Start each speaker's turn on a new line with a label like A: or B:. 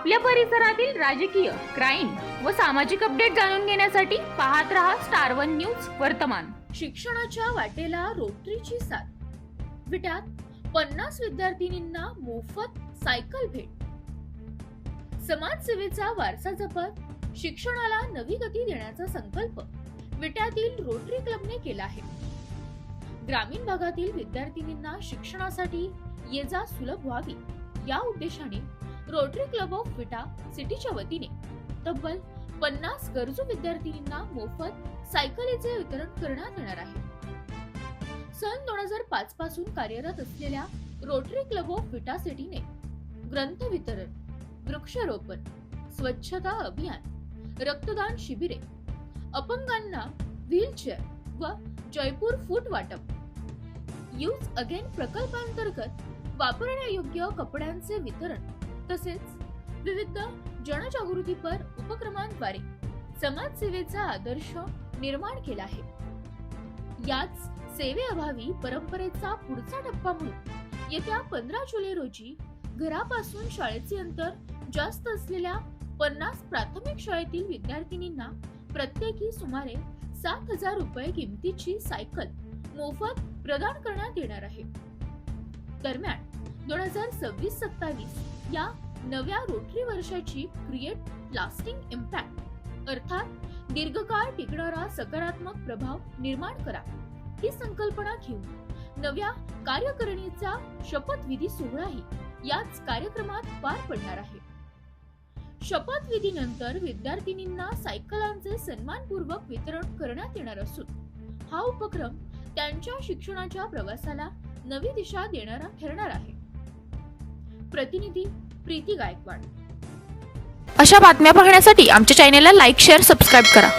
A: आपल्या परिसरातील राजकीय, क्राईम व सामाजिक अपडेट जाणून घेण्यासाठी पाहत रहा स्टार वन न्यूज वर्तमान। शिक्षणाच्या वाटेला रोटरीची साथ, विट्यात 50 विद्यार्थिनींना मोफत सायकल भेट। समाजसेवेचा वारसा जपत शिक्षणाला नवी गती देण्याचा संकल्प विट्यातील रोटरी क्लबने केला आहे। ग्रामीण भागातील विद्यार्थिनींना शिक्षणासाठी ये-जा सुलभ व्हावी या उद्देशाने रोटरी क्लब ऑफ विटा सिटीच्या वतीने तब्बल 50 गरजू विद्यार्थिनींना मोफत सायकलीचे वितरण करण्यात येणार आहे। सन 2005 पासून कार्यरत असलेल्या रोटरी क्लब ऑफ विटा सिटीने ग्रंथ वितरण, वृक्षारोपण, स्वच्छता अभियान, रक्तदान शिबिरे, अपंगांना व्हीलचेअर व जयपूर फूट वाटप, यूज अगेन प्रकल्पांतर्गत वापरण्यायोग्य कपड्यांचे वितरण तसेच विविध जनजागृतीपर उपक्रमांद्वारे समाजसेवेचा आदर्श निर्माण केला आहे। याच सेवेअभावी परंपरेचा पुढचा टप्पा म्हणून येत्या 15 जुलै रोजी घरापासून शाळेचे अंतर जास्त असलेल्या 50 प्राथमिक शाळेतील विद्यार्थिनींना प्रत्येकी सुमारे 7,000 रुपये किमतीची सायकल मोफत प्रदान करण्यात येणार आहे। दरम्यान 2026-27 या नव्या रोटरी वर्षाची क्रिएट लास्टिंग इम्पॅक्ट अर्थात दीर्घकाळ टिकणारा सकारात्मक प्रभाव निर्माण करा ही संकल्पना घेऊन नव्या कार्यकारिणीचा शपथविधी सोहळाही याच कार्यक्रमात पार पडणार आहे। शपथविधीनंतर विद्यार्थिनींना सायकलांचे सन्मानपूर्वक वितरण करण्यात येणार असून हा उपक्रम त्यांच्या शिक्षणाच्या प्रवासाला नवी दिशा देणारा ठरणार आहे। प्रतिनिधी प्रीती गायकवाड।
B: अशा बातम्या पाहण्यासाठी आमच्या चॅनेलला लाईक, शेअर, सबस्क्राईब करा।